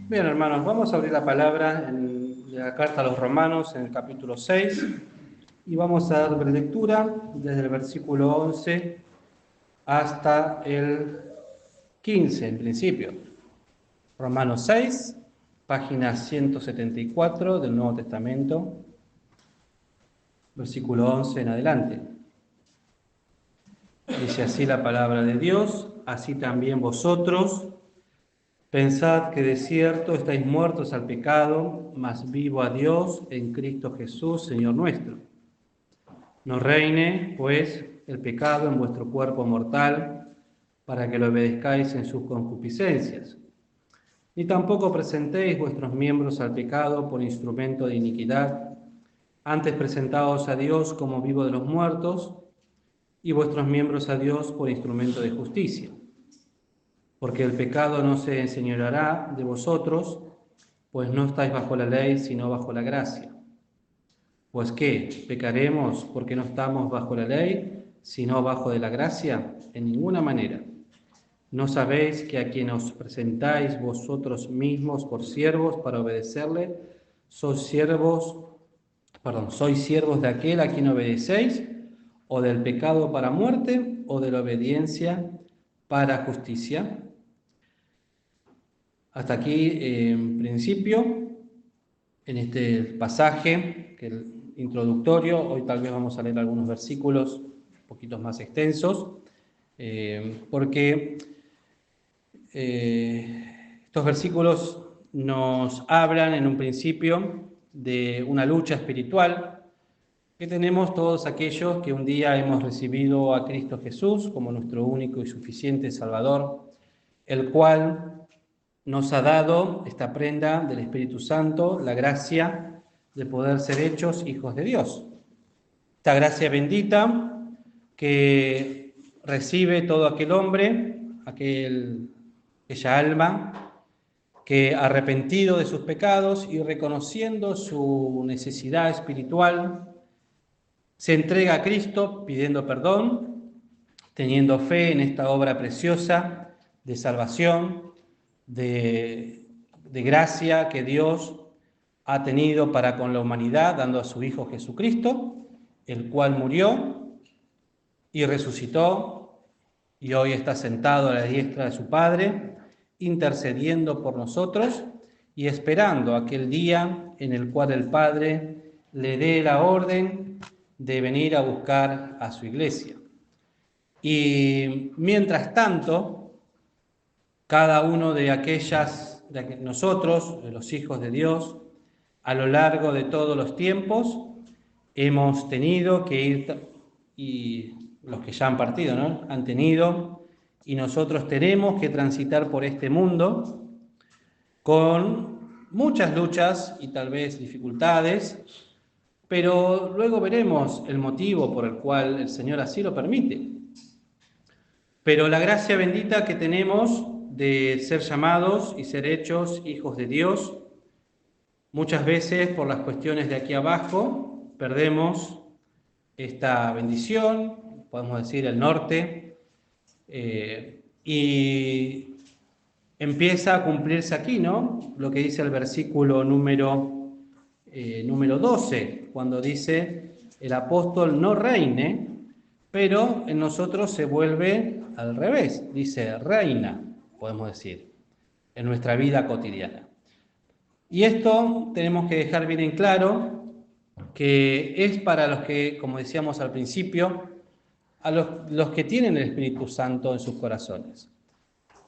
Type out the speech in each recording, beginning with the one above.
Bien, hermanos, vamos a abrir la palabra en la carta a los Romanos en el capítulo 6 y vamos a dar lectura desde el versículo 11 hasta el 15 en principio. Romanos 6, página 174 del Nuevo Testamento, versículo 11 en adelante. Dice así la palabra de Dios: así también vosotros pensad que de cierto estáis muertos al pecado, mas vivo a Dios en Cristo Jesús, Señor nuestro. No reine, pues, el pecado en vuestro cuerpo mortal, para que lo obedezcáis en sus concupiscencias. Ni tampoco presentéis vuestros miembros al pecado por instrumento de iniquidad, antes presentaos a Dios como vivo de los muertos, y vuestros miembros a Dios por instrumento de justicia. Porque el pecado no se enseñoreará de vosotros, pues no estáis bajo la ley, sino bajo la gracia. Pues ¿qué? ¿Pecaremos porque no estamos bajo la ley, sino bajo de la gracia? En ninguna manera. ¿No sabéis que a quien os presentáis vosotros mismos por siervos para obedecerle, sois siervos de aquel a quien obedecéis, o del pecado para muerte, o de la obediencia para justicia? Hasta aquí, en principio, en este pasaje que el introductorio. Hoy tal vez vamos a leer algunos versículos un poquito más extensos, porque estos versículos nos hablan en un principio de una lucha espiritual que tenemos todos aquellos que un día hemos recibido a Cristo Jesús como nuestro único y suficiente Salvador, el cual nos ha dado esta prenda del Espíritu Santo, la gracia de poder ser hechos hijos de Dios. Esta gracia bendita que recibe todo aquel hombre, aquella alma, que arrepentido de sus pecados y reconociendo su necesidad espiritual, se entrega a Cristo pidiendo perdón, teniendo fe en esta obra preciosa de salvación, de gracia que Dios ha tenido para con la humanidad, dando a su Hijo Jesucristo, el cual murió y resucitó y hoy está sentado a la diestra de su Padre, intercediendo por nosotros y esperando aquel día en el cual el Padre le dé la orden de venir a buscar a su iglesia. Y mientras tanto, cada uno de nosotros, de los hijos de Dios, a lo largo de todos los tiempos, hemos tenido que ir, y los que ya han partido, ¿no? Han tenido, y nosotros tenemos que transitar por este mundo con muchas luchas y tal vez dificultades, pero luego veremos el motivo por el cual el Señor así lo permite. Pero la gracia bendita que tenemos de ser llamados y ser hechos hijos de Dios, muchas veces por las cuestiones de aquí abajo perdemos esta bendición, podemos decir el norte, y empieza a cumplirse aquí, ¿no? Lo que dice el versículo número 12, cuando dice el apóstol no reine, pero en nosotros se vuelve al revés, dice reina, podemos decir, en nuestra vida cotidiana. Y esto tenemos que dejar bien en claro que es para los que, como decíamos al principio, a los que tienen el Espíritu Santo en sus corazones.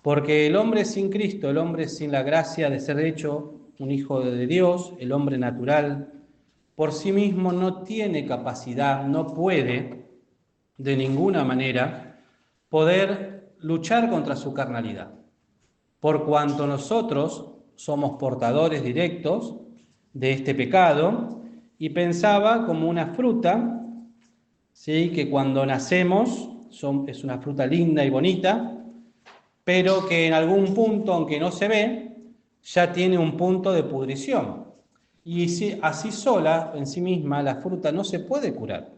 Porque el hombre sin Cristo, el hombre sin la gracia de ser hecho un hijo de Dios, el hombre natural, por sí mismo no tiene capacidad, no puede de ninguna manera poder luchar contra su carnalidad. Por cuanto nosotros somos portadores directos de este pecado, y pensaba como una fruta, ¿sí? Que cuando nacemos es una fruta linda y bonita, pero que en algún punto, aunque no se ve, ya tiene un punto de pudrición. Y así sola, en sí misma, la fruta no se puede curar,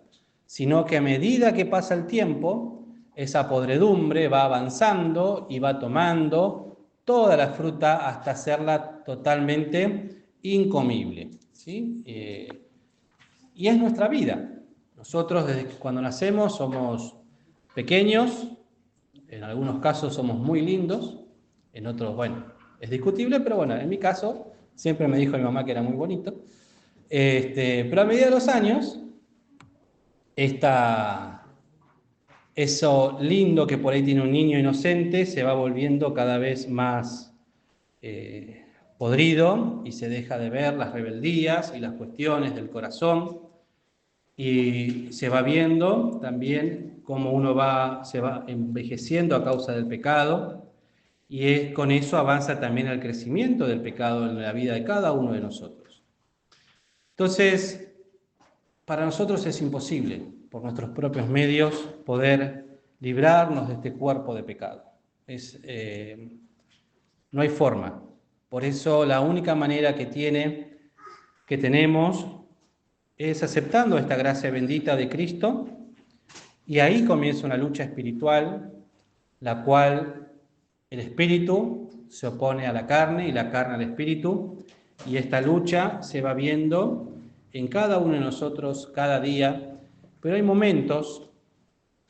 sino que a medida que pasa el tiempo, esa podredumbre va avanzando y va tomando toda la fruta hasta hacerla totalmente incomible, ¿sí? Y es nuestra vida. Nosotros desde que cuando nacemos somos pequeños, en algunos casos somos muy lindos, en otros, bueno, es discutible, pero bueno, en mi caso siempre me dijo mi mamá que era muy bonito. Pero a medida de los años, eso lindo que por ahí tiene un niño inocente se va volviendo cada vez más podrido y se deja de ver las rebeldías y las cuestiones del corazón y se va viendo también cómo uno se va envejeciendo a causa del pecado y con eso avanza también el crecimiento del pecado en la vida de cada uno de nosotros. Entonces, para nosotros es imposible, por nuestros propios medios, poder librarnos de este cuerpo de pecado. No hay forma. Por eso la única manera que tenemos es aceptando esta gracia bendita de Cristo, y ahí comienza una lucha espiritual, la cual el espíritu se opone a la carne y la carne al espíritu, y esta lucha se va viendo en cada uno de nosotros cada día, pero hay momentos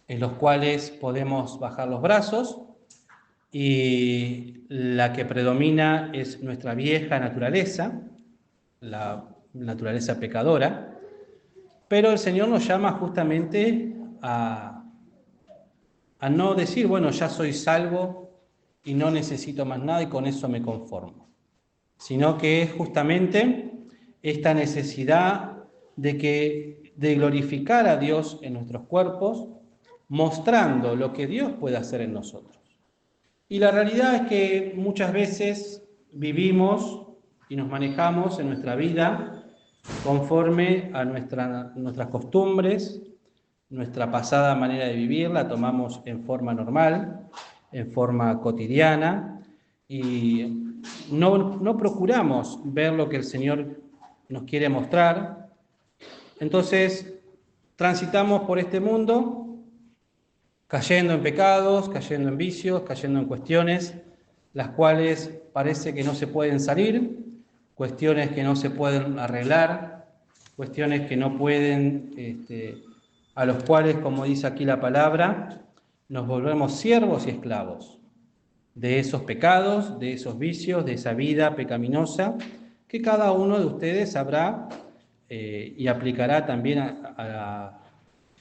en los cuales podemos bajar los brazos y la que predomina es nuestra vieja naturaleza, la naturaleza pecadora, pero el Señor nos llama justamente a no decir, bueno, ya soy salvo y no necesito más nada y con eso me conformo, sino que es justamente esta necesidad de glorificar a Dios en nuestros cuerpos, mostrando lo que Dios puede hacer en nosotros. Y la realidad es que muchas veces vivimos y nos manejamos en nuestra vida conforme a nuestras costumbres, nuestra pasada manera de vivir, la tomamos en forma normal, en forma cotidiana, y no procuramos ver lo que el Señor nos quiere mostrar. Entonces, transitamos por este mundo cayendo en pecados, cayendo en vicios, cayendo en cuestiones, las cuales parece que no se pueden salir, cuestiones que no se pueden arreglar, cuestiones que no pueden, a los cuales, como dice aquí la palabra, nos volvemos siervos y esclavos de esos pecados, de esos vicios, de esa vida pecaminosa, que cada uno de ustedes sabrá y aplicará también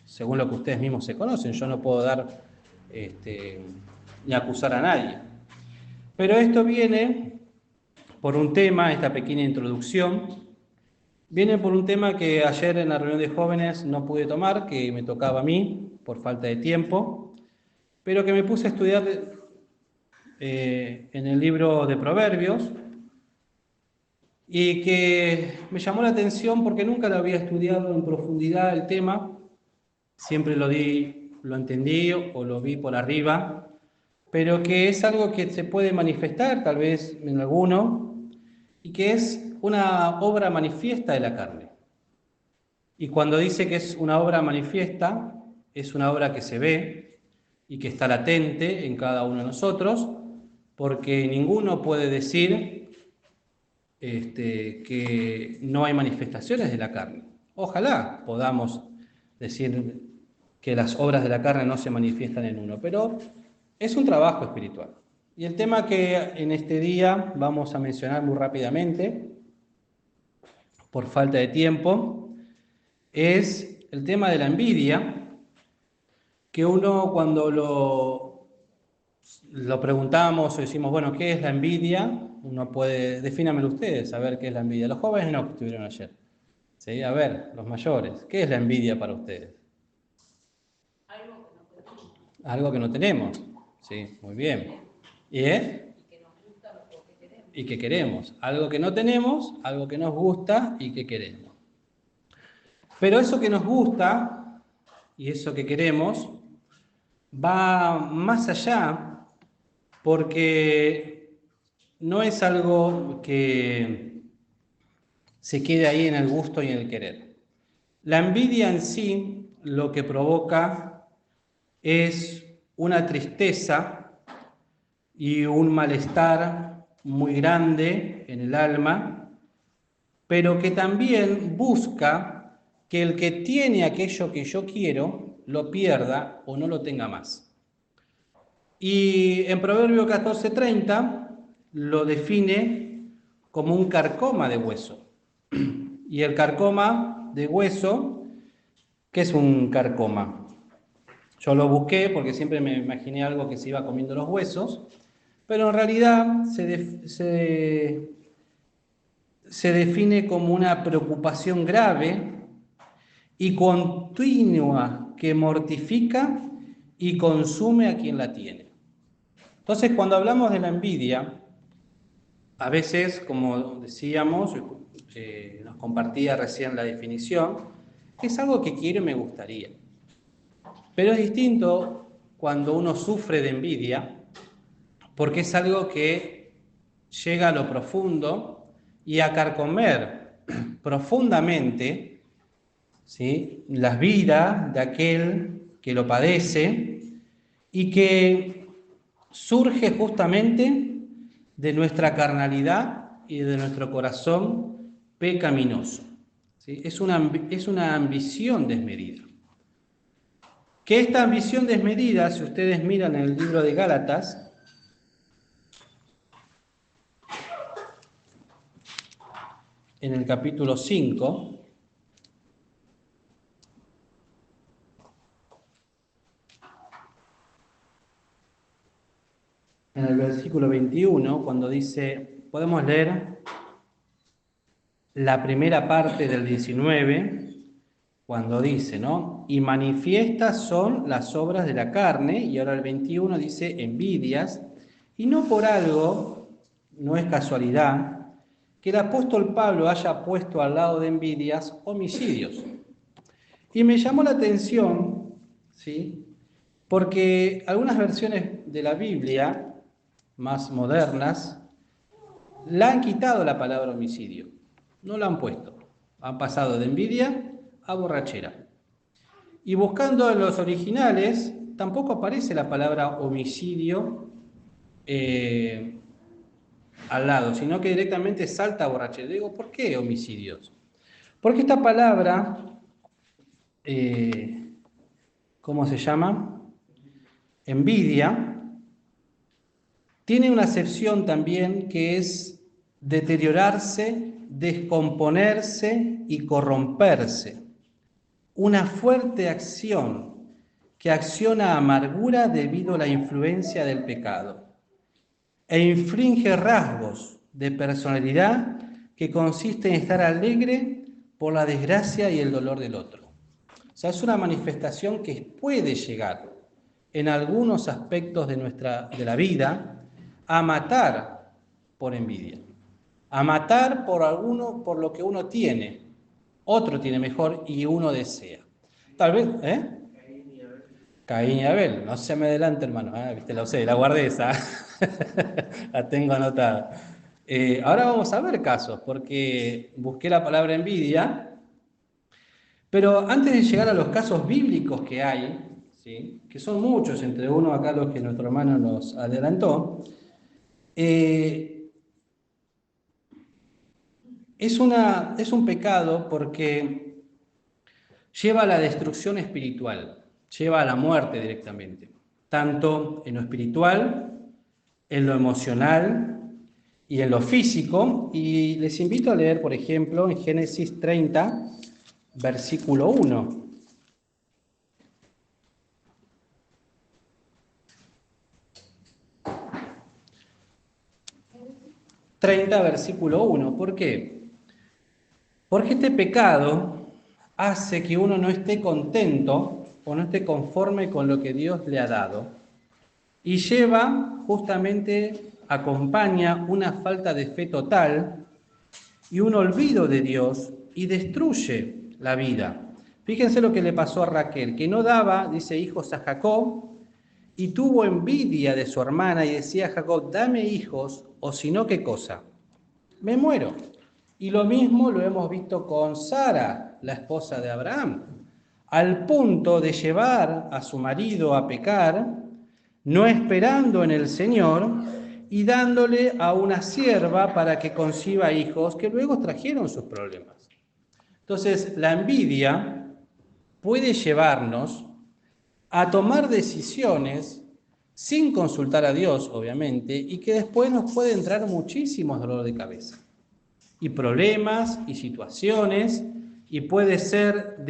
según lo que ustedes mismos se conocen. Yo no puedo dar ni acusar a nadie. Pero esto viene por un tema, esta pequeña introducción, viene por un tema que ayer en la reunión de jóvenes no pude tomar, que me tocaba a mí por falta de tiempo, pero que me puse a estudiar en el libro de Proverbios y que me llamó la atención porque nunca lo había estudiado en profundidad el tema, siempre lo entendí o lo vi por arriba, pero que es algo que se puede manifestar tal vez en alguno y que es una obra manifiesta de la carne. Y cuando dice que es una obra manifiesta, es una obra que se ve y que está latente en cada uno de nosotros, porque ninguno puede decir que no hay manifestaciones de la carne. Ojalá podamos decir que las obras de la carne no se manifiestan en uno, pero es un trabajo espiritual. Y el tema que en este día vamos a mencionar muy rápidamente, por falta de tiempo, es el tema de la envidia, que uno cuando lo preguntamos o decimos, bueno, ¿qué es la envidia? Uno puede, defínamelo ustedes, saber qué es la envidia. Los jóvenes no, que estuvieron ayer. ¿Sí? A ver, los mayores, ¿qué es la envidia para ustedes? Algo que no tenemos. Sí, muy bien. ¿Y es? Y que queremos. Algo que no tenemos, algo que nos gusta y que queremos. Pero eso que nos gusta y eso que queremos va más allá, porque no es algo que se quede ahí en el gusto y en el querer. La envidia en sí lo que provoca es una tristeza y un malestar muy grande en el alma, pero que también busca que el que tiene aquello que yo quiero lo pierda o no lo tenga más. Y en Proverbio 14:30 lo define como un carcoma de hueso. Y el carcoma de hueso, ¿qué es un carcoma? Yo lo busqué porque siempre me imaginé algo que se iba comiendo los huesos, pero en realidad se define como una preocupación grave y continua que mortifica y consume a quien la tiene. Entonces, cuando hablamos de la envidia, a veces, como decíamos, nos compartía recién la definición, es algo que quiero y me gustaría. Pero es distinto cuando uno sufre de envidia, porque es algo que llega a lo profundo y a carcomer profundamente, ¿sí?, las vidas de aquel que lo padece y que surge justamente de nuestra carnalidad y de nuestro corazón pecaminoso, ¿sí? Es una ambición desmedida. Que esta ambición desmedida, si ustedes miran en el libro de Gálatas, en el capítulo 5, en el versículo 21, cuando dice, podemos leer la primera parte del 19, cuando dice, ¿no? Y manifiestas son las obras de la carne, y ahora el 21 dice envidias, y no por algo, no es casualidad, que el apóstol Pablo haya puesto al lado de envidias homicidios. Y me llamó la atención, ¿sí?, porque algunas versiones de la Biblia, más modernas, la han quitado la palabra homicidio, no la han puesto. Han pasado de envidia a borrachera. Y buscando en los originales, tampoco aparece la palabra homicidio al lado, sino que directamente salta a borrachera. Digo, ¿por qué homicidios? Porque esta palabra, ¿cómo se llama? Envidia, tiene una acepción también que es deteriorarse, descomponerse y corromperse. Una fuerte acción que acciona amargura debido a la influencia del pecado e infringe rasgos de personalidad que consiste en estar alegre por la desgracia y el dolor del otro. O sea, es una manifestación que puede llegar en algunos aspectos de la vida a matar por envidia, a matar por lo que uno tiene, otro tiene mejor y uno desea. Tal vez, Caín y Abel, no se me adelante, hermano. Viste, la usé, la guardé esa. La tengo anotada. Ahora vamos a ver casos, porque busqué la palabra envidia, pero antes de llegar a los casos bíblicos que hay, ¿sí?, que son muchos, entre uno acá los que nuestro hermano nos adelantó, es un pecado porque lleva a la destrucción espiritual, lleva a la muerte directamente, tanto en lo espiritual, en lo emocional y en lo físico. Y les invito a leer, por ejemplo, en Génesis 30, versículo 1. 30, versículo 1. ¿Por qué? Porque este pecado hace que uno no esté contento o no esté conforme con lo que Dios le ha dado y lleva, justamente, acompaña una falta de fe total y un olvido de Dios y destruye la vida. Fíjense lo que le pasó a Raquel, que no daba, dice, hijos a Jacob, y tuvo envidia de su hermana y decía a Jacob, dame hijos, o si no, ¿qué cosa? Me muero. Y lo mismo lo hemos visto con Sara, la esposa de Abraham, al punto de llevar a su marido a pecar, no esperando en el Señor y dándole a una sierva para que conciba hijos que luego trajeron sus problemas. Entonces, la envidia puede llevarnos a tomar decisiones sin consultar a Dios, obviamente, y que después nos puede entrar muchísimos dolores de cabeza, y problemas, y situaciones, y puede ser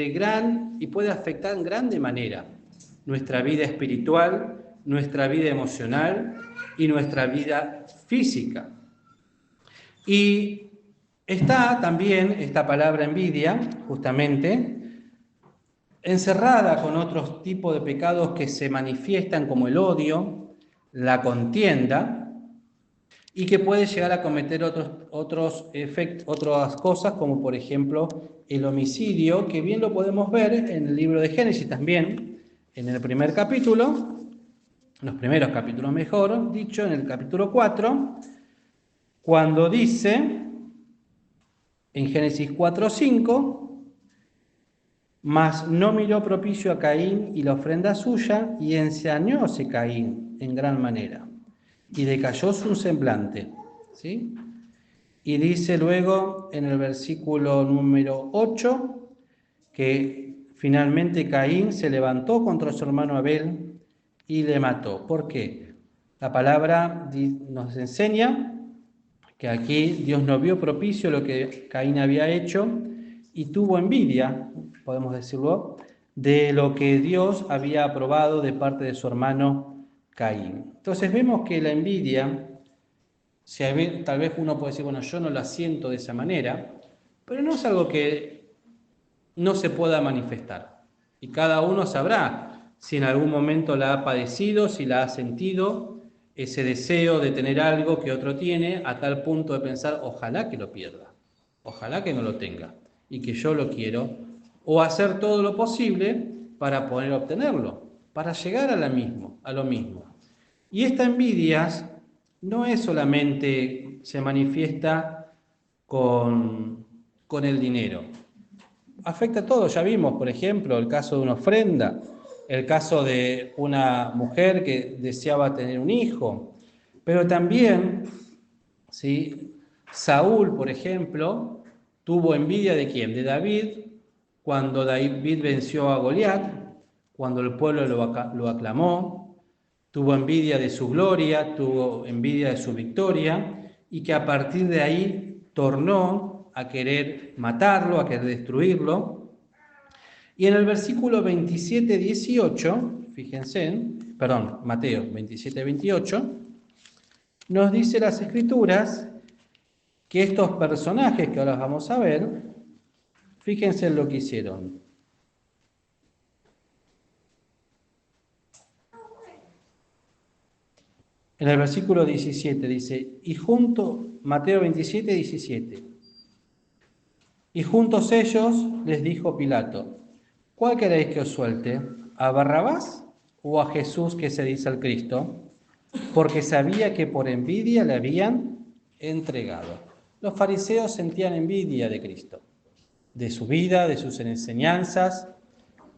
y puede afectar en grande manera nuestra vida espiritual, nuestra vida emocional y nuestra vida física. Y está también esta palabra envidia, justamente, encerrada con otros tipos de pecados que se manifiestan como el odio, la contienda, y que puede llegar a cometer otras cosas, como por ejemplo el homicidio, que bien lo podemos ver en el libro de Génesis también, en el primer capítulo, los primeros capítulos mejor dicho, en el capítulo 4, cuando dice, en Génesis 4:5, mas no miró propicio a Caín y la ofrenda suya, y ensañóse Caín en gran manera, y decayó su semblante. ¿Sí? Y dice luego en el versículo número 8, que finalmente Caín se levantó contra su hermano Abel y le mató. ¿Por qué? La palabra nos enseña que aquí Dios no vio propicio lo que Caín había hecho y tuvo envidia, podemos decirlo, de lo que Dios había aprobado de parte de su hermano Caín. Entonces vemos que la envidia, tal vez uno puede decir, bueno, yo no la siento de esa manera, pero no es algo que no se pueda manifestar. Y cada uno sabrá si en algún momento la ha padecido, si la ha sentido, ese deseo de tener algo que otro tiene, a tal punto de pensar, ojalá que lo pierda, ojalá que no lo tenga, y que yo lo quiero, o hacer todo lo posible para poder obtenerlo, para llegar a lo mismo. Y esta envidia no es solamente, se manifiesta con el dinero. Afecta a todo, ya vimos, por ejemplo, el caso de una ofrenda, el caso de una mujer que deseaba tener un hijo, pero también, ¿sí? Saúl, por ejemplo, tuvo envidia ¿de quién? De David, cuando David venció a Goliat, cuando el pueblo lo aclamó, tuvo envidia de su gloria, tuvo envidia de su victoria, y que a partir de ahí tornó a querer matarlo, a querer destruirlo. Y en el versículo 27-18, fíjense, Mateo 27-28, nos dice las Escrituras que estos personajes que ahora vamos a ver, fíjense en lo que hicieron. En el versículo 17 dice, Mateo 27-17, y juntos ellos les dijo Pilato, ¿cuál queréis que os suelte? ¿A Barrabás o a Jesús, que se dice el Cristo? Porque sabía que por envidia le habían entregado. Los fariseos sentían envidia de Cristo, de su vida, de sus enseñanzas,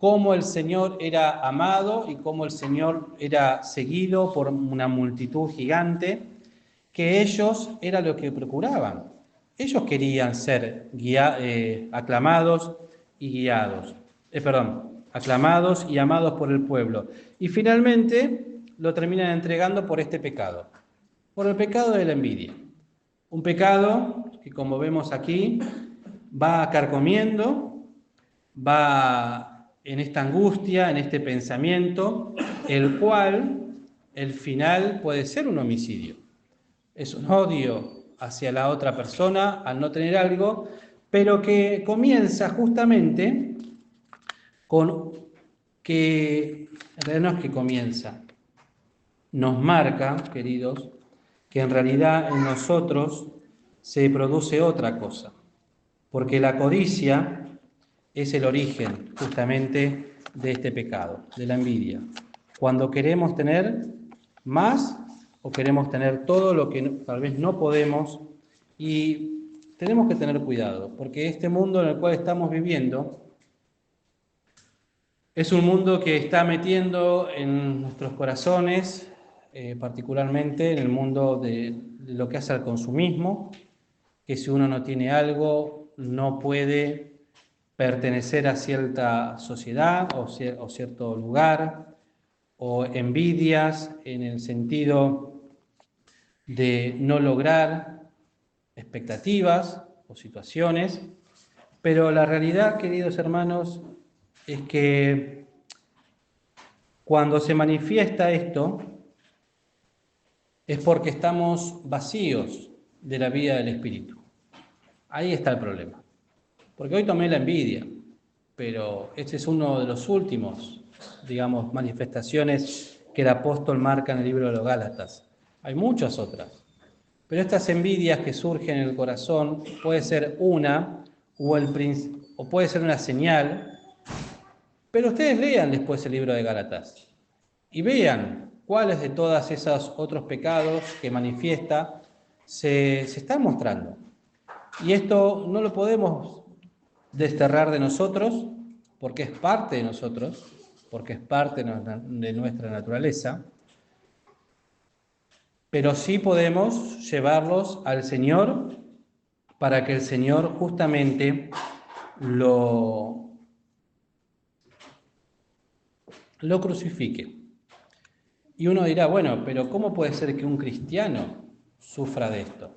cómo el Señor era amado y cómo el Señor era seguido por una multitud gigante, que ellos era lo que procuraban. Ellos querían ser aclamados y guiados, aclamados y amados por el pueblo. Y finalmente lo terminan entregando por este pecado, por el pecado de la envidia. Un pecado que, como vemos aquí, va carcomiendo, va en esta angustia, en este pensamiento, el cual, el final puede ser un homicidio. Es un odio hacia la otra persona al no tener algo, pero que comienza justamente con que, en realidad no es que comienza, nos marca, queridos, que en realidad en nosotros se produce otra cosa, porque la codicia es el origen justamente de este pecado, de la envidia. Cuando queremos tener más o queremos tener todo lo que tal vez no podemos, y tenemos que tener cuidado, porque este mundo en el cual estamos viviendo Es un mundo que está metiendo en nuestros corazones, particularmente en el mundo de lo que hace al consumismo, que si uno no tiene algo, no puede pertenecer a cierta sociedad o cierto lugar, o envidias en el sentido de no lograr expectativas o situaciones, pero la realidad, queridos hermanos, es que cuando se manifiesta esto es porque estamos vacíos de la vida del Espíritu. Ahí está el problema. Porque hoy tomé la envidia, pero este es uno de los últimos, digamos, manifestaciones que el apóstol marca en el libro de los Gálatas. Hay muchas otras, pero estas envidias que surgen en el corazón puede ser una o puede ser una señal, pero ustedes lean después el libro de Gálatas y vean cuáles de todos esos otros pecados que manifiesta se están mostrando. Y esto no lo podemos desterrar de nosotros, porque es parte de nosotros, porque es parte de nuestra naturaleza, pero sí podemos llevarlos al Señor para que el Señor justamente lo crucifique. Y uno dirá, bueno, pero ¿cómo puede ser que un cristiano sufra de esto?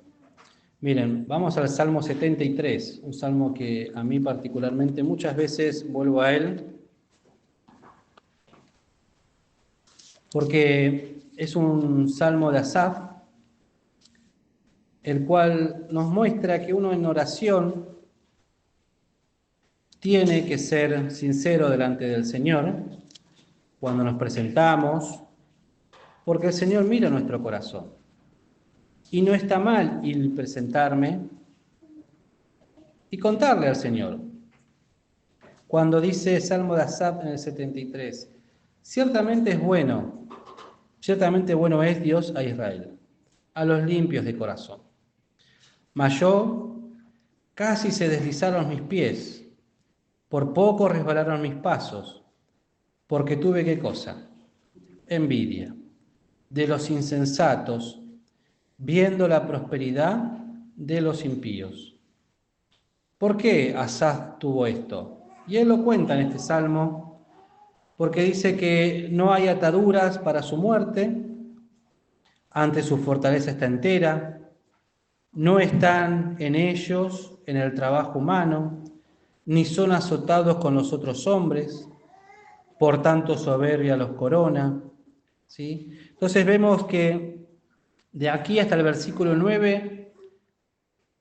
Miren, vamos al Salmo 73, un salmo que a mí particularmente muchas veces vuelvo a él, porque es un salmo de Asaf, el cual nos muestra que uno en oración tiene que ser sincero delante del Señor cuando nos presentamos, porque el Señor mira nuestro corazón. Y no está mal ir presentarme y contarle al Señor. Cuando dice Salmo de Asaf en el 73, ciertamente bueno es Dios a Israel, a los limpios de corazón. Mas yo casi se deslizaron mis pies, por poco resbalaron mis pasos, porque tuve ¿qué cosa? Envidia de los insensatos, viendo la prosperidad de los impíos. ¿Por qué Asaf tuvo esto? Y él lo cuenta en este salmo, porque dice que no hay ataduras para su muerte, ante su fortaleza está entera, no están en ellos en el trabajo humano, ni son azotados con los otros hombres, por tanto soberbia los corona. ¿Sí? Entonces vemos que de aquí hasta el versículo 9,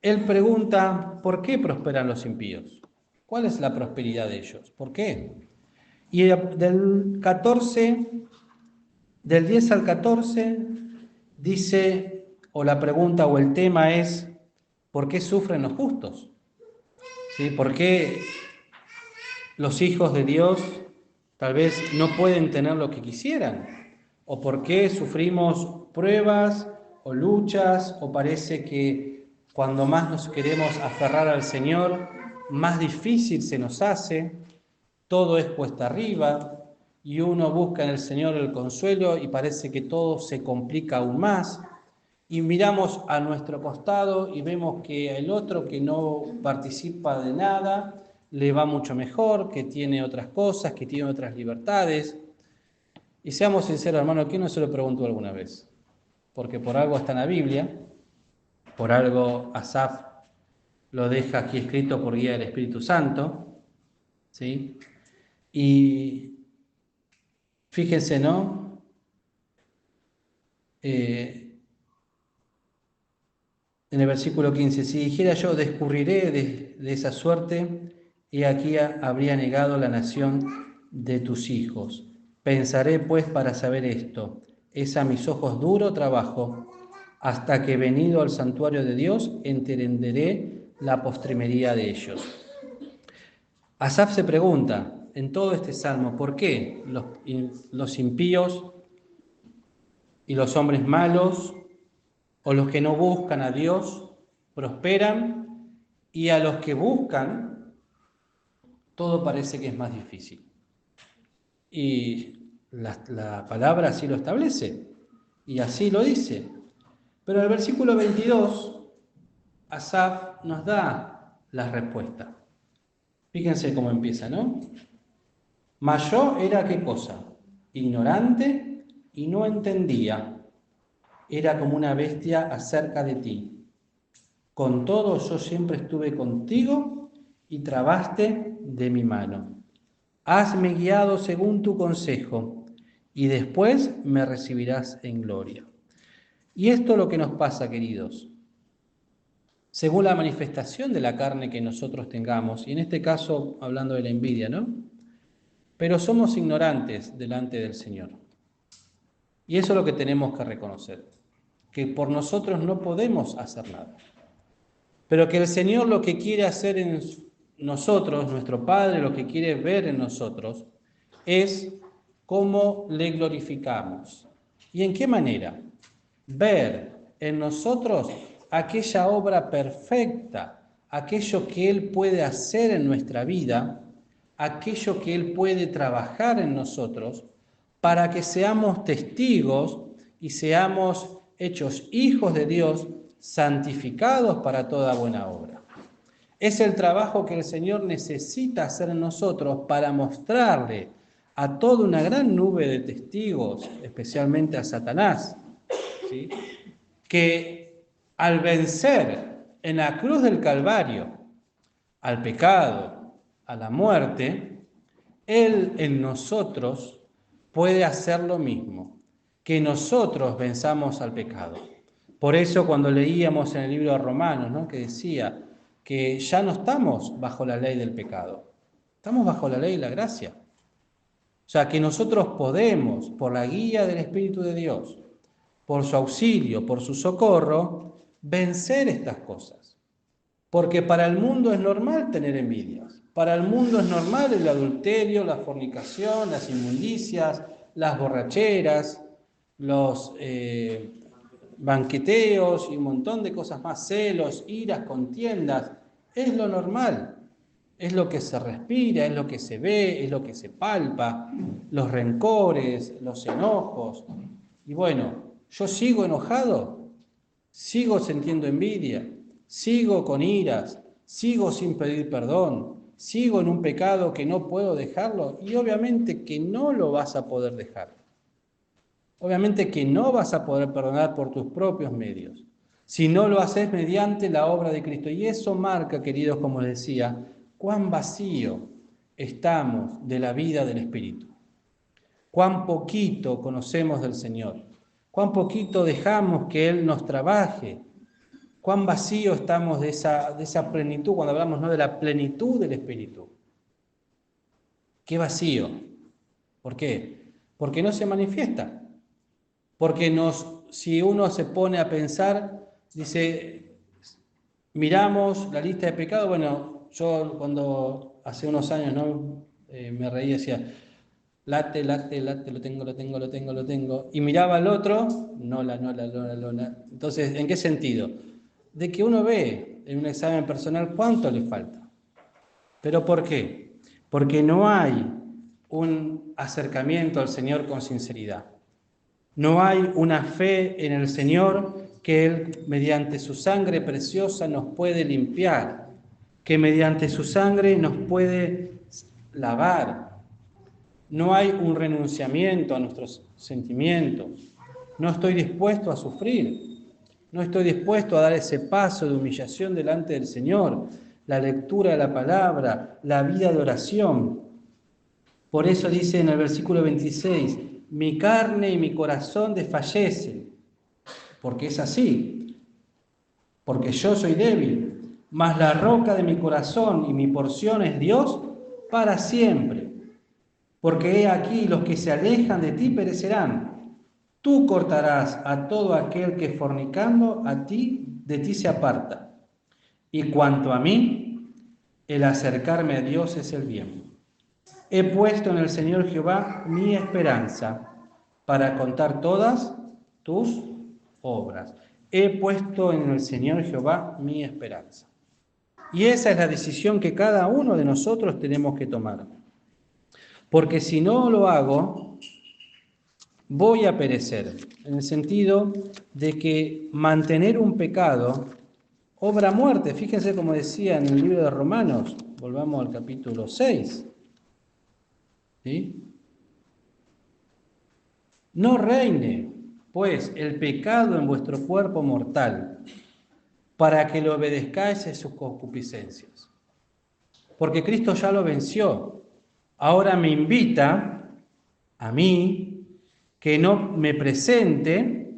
él pregunta, ¿por qué prosperan los impíos? ¿Cuál es la prosperidad de ellos? ¿Por qué? Y del 10 al 14, dice, o la pregunta o el tema es, ¿por qué sufren los justos? ¿Sí? ¿Por qué los hijos de Dios tal vez no pueden tener lo que quisieran? ¿O por qué sufrimos pruebas o luchas? ¿O parece que cuando más nos queremos aferrar al Señor, más difícil se nos hace? Todo es cuesta arriba y uno busca en el Señor el consuelo y parece que todo se complica aún más. Y miramos a nuestro costado y vemos que el otro que no participa de nada le va mucho mejor, que tiene otras cosas, que tiene otras libertades. Y seamos sinceros, hermano, ¿quién no se lo preguntó alguna vez? Porque por algo está en la Biblia, por algo Asaf lo deja aquí escrito por guía del Espíritu Santo, ¿sí? Y fíjense, ¿no? En el versículo 15, si dijera yo, descubriré de esa suerte, y aquí habría negado la nación de tus hijos. Pensaré pues para saber esto, es a mis ojos duro trabajo, hasta que venido al santuario de Dios, entenderé la postrimería de ellos. Asaf se pregunta en todo este salmo, ¿por qué los impíos y los hombres malos o los que no buscan a Dios prosperan y a los que buscan todo parece que es más difícil? Y la palabra así lo establece, y así lo dice. Pero en el versículo 22, Asaf nos da la respuesta. Fíjense cómo empieza, ¿no? Mas yo era, ¿qué cosa? Ignorante y no entendía. Era como una bestia acerca de ti. Con todo yo siempre estuve contigo y trabaste de mi mano. Hasme guiado según tu consejo y después me recibirás en gloria. Y esto es lo que nos pasa, queridos. Según la manifestación de la carne que nosotros tengamos, y en este caso hablando de la envidia, ¿no? Pero somos ignorantes delante del Señor. Y eso es lo que tenemos que reconocer, que por nosotros no podemos hacer nada. Pero que el Señor lo que quiere hacer en nosotros, nuestro Padre lo que quiere ver en nosotros, es cómo le glorificamos. ¿Y en qué manera? Ver en nosotros aquella obra perfecta, aquello que Él puede hacer en nuestra vida, aquello que Él puede trabajar en nosotros, para que seamos testigos y seamos hechos hijos de Dios, santificados para toda buena obra. Es el trabajo que el Señor necesita hacer en nosotros para mostrarle a toda una gran nube de testigos, especialmente a Satanás, ¿sí?, que al vencer en la cruz del Calvario al pecado, a la muerte, Él en nosotros puede hacer lo mismo, que nosotros venzamos al pecado. Por eso cuando leíamos en el libro de Romanos, ¿no?, que decía que ya no estamos bajo la ley del pecado, estamos bajo la ley de la gracia. O sea, que nosotros podemos, por la guía del Espíritu de Dios, por su auxilio, por su socorro, vencer estas cosas. Porque para el mundo es normal tener envidias. Para el mundo es normal el adulterio, la fornicación, las inmundicias, las borracheras, los banqueteos y un montón de cosas más, celos, iras, contiendas. Es lo normal. Es lo que se respira, es lo que se ve, es lo que se palpa, los rencores, los enojos. Y bueno, yo sigo enojado, sigo sintiendo envidia, sigo con iras, sigo sin pedir perdón, sigo en un pecado que no puedo dejarlo, y obviamente que no lo vas a poder dejar. Obviamente que no vas a poder perdonar por tus propios medios, si no lo haces mediante la obra de Cristo. Y eso marca, queridos, como les decía, cuán vacío estamos de la vida del Espíritu, cuán poquito conocemos del Señor, cuán poquito dejamos que Él nos trabaje, cuán vacío estamos de esa plenitud, cuando hablamos, ¿no?, de la plenitud del Espíritu. ¡Qué vacío! ¿Por qué? Porque no se manifiesta. Porque si uno se pone a pensar, dice, miramos la lista de pecados. Bueno, yo cuando hace unos años, ¿no?, me reía y decía, late, lo tengo. Y miraba al otro, no. Entonces, ¿en qué sentido? De que uno ve en un examen personal cuánto le falta. ¿Pero por qué? Porque no hay un acercamiento al Señor con sinceridad. No hay una fe en el Señor que Él, mediante su sangre preciosa, nos puede limpiar, que mediante su sangre nos puede lavar. No hay un renunciamiento a nuestros sentimientos. No estoy dispuesto a sufrir. No estoy dispuesto a dar ese paso de humillación delante del Señor, la lectura de la palabra, la vida de oración. Por eso dice en el versículo 26, mi carne y mi corazón desfallecen, porque es así, porque yo soy débil, mas la roca de mi corazón y mi porción es Dios para siempre. Porque he aquí los que se alejan de ti perecerán. Tú cortarás a todo aquel que fornicando de ti se aparta. Y cuanto a mí, el acercarme a Dios es el bien. He puesto en el Señor Jehová mi esperanza para contar todas tus obras. He puesto en el Señor Jehová mi esperanza. Y esa es la decisión que cada uno de nosotros tenemos que tomar. porque si no lo hago, voy a perecer, en el sentido de que mantener un pecado obra muerte. Fíjense como decía en el libro de Romanos, volvamos al capítulo 6, ¿sí? No reine, pues, el pecado en vuestro cuerpo mortal, para que lo obedezcáis en sus concupiscencias. Porque Cristo ya lo venció. Ahora me invita a mí que no presente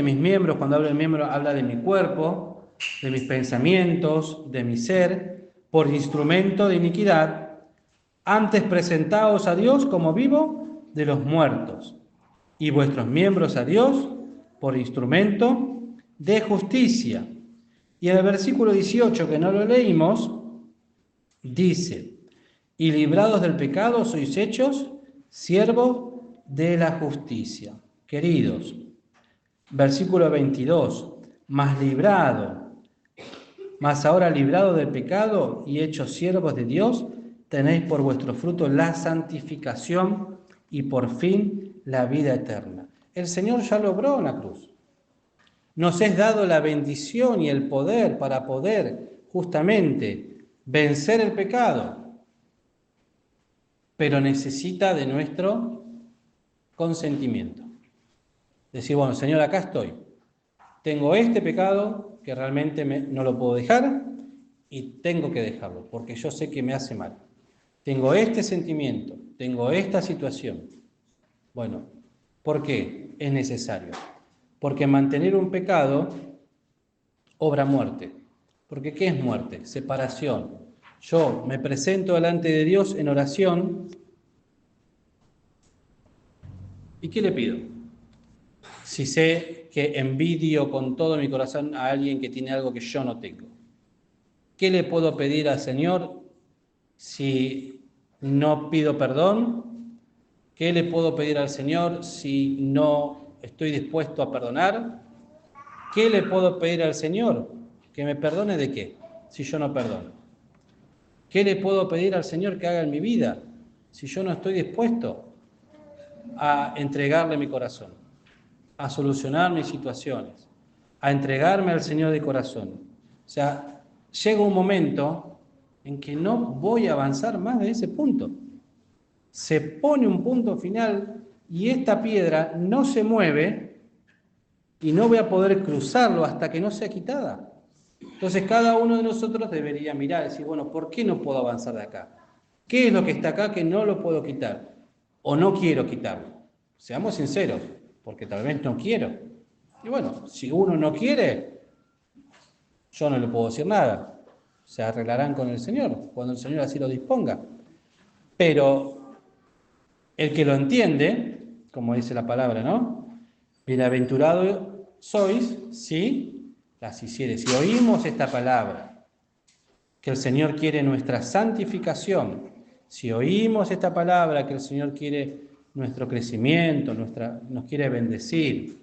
mis miembros. Cuando hablo de miembro, habla de mi cuerpo, de mis pensamientos, de mi ser, por instrumento de iniquidad, antes presentaos a Dios como vivo de los muertos, y vuestros miembros a Dios por instrumento de justicia. Y en el versículo 18, que no lo leímos, dice: y librados del pecado sois hechos siervos de la justicia. Queridos, versículo 22, mas ahora librado del pecado y hechos siervos de Dios, tenéis por vuestro fruto la santificación y por fin la vida eterna. El Señor ya logró en la cruz. Nos es dado la bendición y el poder para poder justamente vencer el pecado, pero necesita de nuestro consentimiento. Decir, bueno, Señor, acá estoy. Tengo este pecado que realmente no lo puedo dejar y tengo que dejarlo, porque yo sé que me hace mal. Tengo este sentimiento, tengo esta situación. Bueno, ¿por qué es necesario? Porque mantener un pecado obra muerte. Porque ¿qué es muerte? Separación. Yo me presento delante de Dios en oración y ¿qué le pido? Si sé que envidio con todo mi corazón a alguien que tiene algo que yo no tengo. ¿Qué le puedo pedir al Señor si no pido perdón? ¿Qué le puedo pedir al Señor si no estoy dispuesto a perdonar? ¿Qué le puedo pedir al Señor? ¿Que me perdone de qué? Si yo no perdono. ¿Qué le puedo pedir al Señor que haga en mi vida si yo no estoy dispuesto a entregarle mi corazón, a solucionar mis situaciones, a entregarme al Señor de corazón? O sea, llega un momento en que no voy a avanzar más de ese punto. Se pone un punto final y esta piedra no se mueve y no voy a poder cruzarlo hasta que no sea quitada. Entonces cada uno de nosotros debería mirar y decir, bueno, ¿por qué no puedo avanzar de acá? ¿Qué es lo que está acá que no lo puedo quitar? ¿O no quiero quitarlo? Seamos sinceros, porque tal vez no quiero. Y bueno, si uno no quiere, yo no le puedo decir nada. Se arreglarán con el Señor, cuando el Señor así lo disponga. Pero el que lo entiende, como dice la palabra, ¿no? Bienaventurado sois si las hicieres. Si oímos esta palabra, que el Señor quiere nuestra santificación, si oímos esta palabra, que el Señor quiere nuestro crecimiento, nos quiere bendecir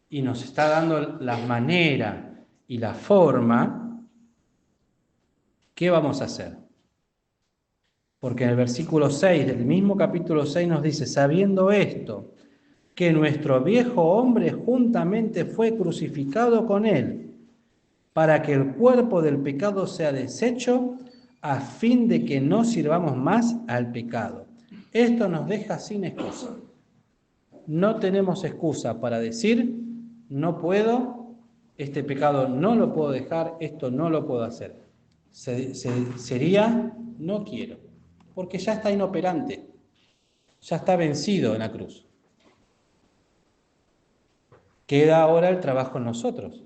y nos está dando la manera y la forma, ¿qué vamos a hacer? Porque en el versículo 6 del mismo capítulo 6 nos dice, sabiendo esto, que nuestro viejo hombre juntamente fue crucificado con él, para que el cuerpo del pecado sea deshecho, a fin de que no sirvamos más al pecado. Esto nos deja sin excusa. No tenemos excusa para decir, no puedo, este pecado no lo puedo dejar, esto no lo puedo hacer. Sería, no quiero, porque ya está inoperante, ya está vencido en la cruz. Queda ahora el trabajo en nosotros.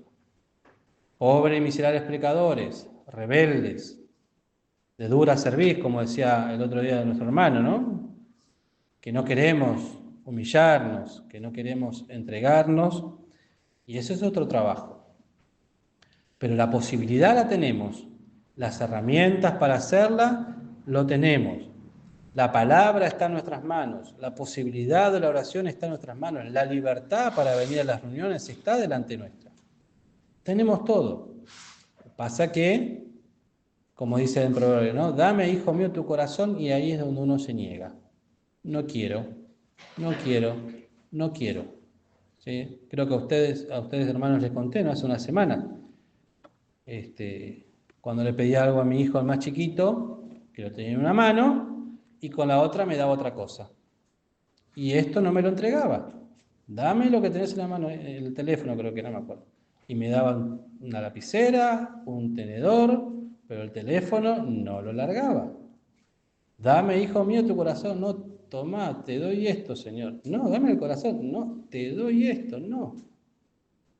Pobres y miserables pecadores, rebeldes, de dura cerviz, como decía el otro día nuestro hermano, ¿no? Que no queremos humillarnos, que no queremos entregarnos, y eso es otro trabajo. Pero la posibilidad la tenemos, las herramientas para hacerla lo tenemos. La palabra está en nuestras manos, la posibilidad de la oración está en nuestras manos, la libertad para venir a las reuniones está delante nuestra. Tenemos todo. Pasa que, como dice en Proverbio, ¿no? Dame, hijo mío, tu corazón, y ahí es donde uno se niega. No quiero, no quiero, no quiero. ¿Sí? Creo que a ustedes hermanos les conté, ¿no? Hace una semana. Cuando le pedía algo a mi hijo, el más chiquito, que lo tenía en una mano, y con la otra me daba otra cosa. Y esto no me lo entregaba. Dame lo que tenés en la mano, el teléfono creo que no me acuerdo. Y me daban una lapicera, un tenedor, pero el teléfono no lo largaba. Dame, hijo mío, tu corazón. No, toma, te doy esto, Señor. No, dame el corazón. No, te doy esto. No.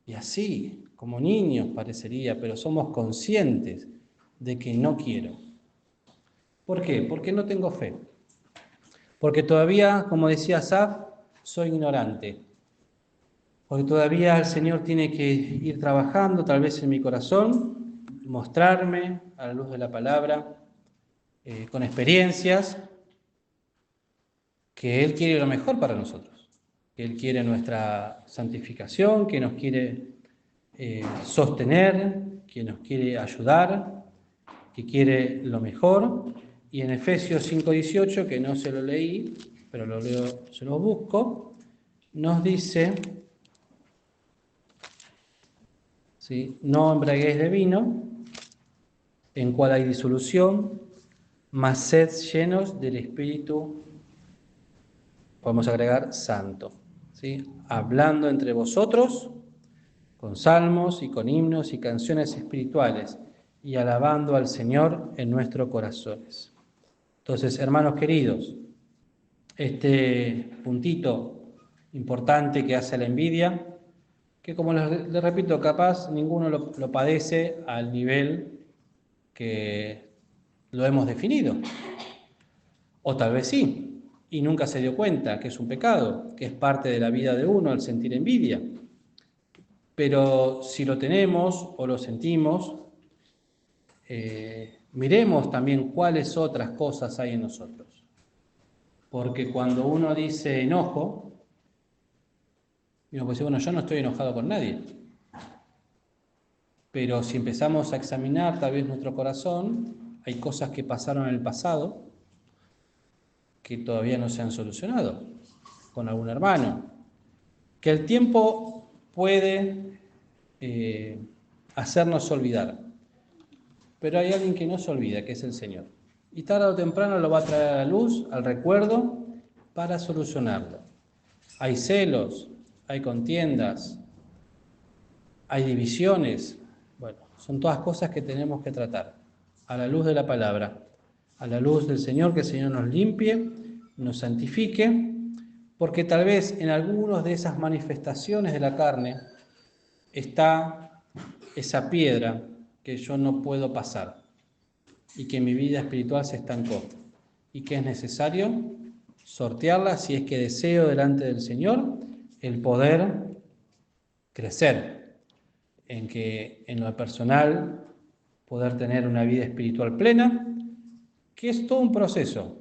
Y así, como niños parecería, pero somos conscientes de que no quiero. ¿Por qué? Porque no tengo fe. Porque todavía, como decía Asaf, soy ignorante. Porque todavía el Señor tiene que ir trabajando, tal vez en mi corazón, mostrarme a la luz de la palabra, con experiencias, que Él quiere lo mejor para nosotros, que Él quiere nuestra santificación, que nos quiere sostener, que nos quiere ayudar, que quiere lo mejor. Y en Efesios 5:18, que no se lo leí, pero lo leo, se lo busco, nos dice, ¿sí? No embriaguéis de vino, en cual hay disolución, mas sed llenos del Espíritu, podemos agregar santo, ¿sí? Hablando entre vosotros con salmos y con himnos y canciones espirituales y alabando al Señor en nuestros corazones. Entonces, hermanos queridos, este puntito importante que hace la envidia, que como les repito, capaz ninguno lo padece al nivel que lo hemos definido, o tal vez sí, y nunca se dio cuenta que es un pecado, que es parte de la vida de uno el sentir envidia. Pero si lo tenemos o lo sentimos, miremos también cuáles otras cosas hay en nosotros. Porque cuando uno dice enojo, uno puede decir, bueno, yo no estoy enojado con nadie. Pero si empezamos a examinar tal vez nuestro corazón, hay cosas que pasaron en el pasado que todavía no se han solucionado con algún hermano. Que el tiempo puede hacernos olvidar. Pero hay alguien que no se olvida, que es el Señor. Y tarde o temprano lo va a traer a la luz, al recuerdo, para solucionarlo. Hay celos, hay contiendas, hay divisiones. Bueno, son todas cosas que tenemos que tratar a la luz de la palabra, a la luz del Señor, que el Señor nos limpie, nos santifique, porque tal vez en algunas de esas manifestaciones de la carne está esa piedra que yo no puedo pasar y que mi vida espiritual se estancó y que es necesario sortearla si es que deseo delante del Señor el poder crecer, en lo personal poder tener una vida espiritual plena, que es todo un proceso,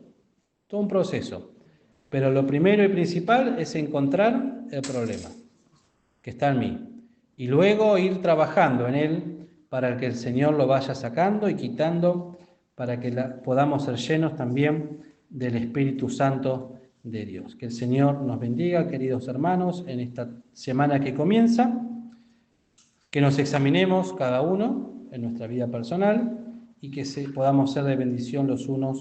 pero lo primero y principal es encontrar el problema que está en mí y luego ir trabajando en él para que el Señor lo vaya sacando y quitando, para que podamos ser llenos también del Espíritu Santo de Dios. Que el Señor nos bendiga, queridos hermanos, en esta semana que comienza, que nos examinemos cada uno en nuestra vida personal y que podamos ser de bendición los unos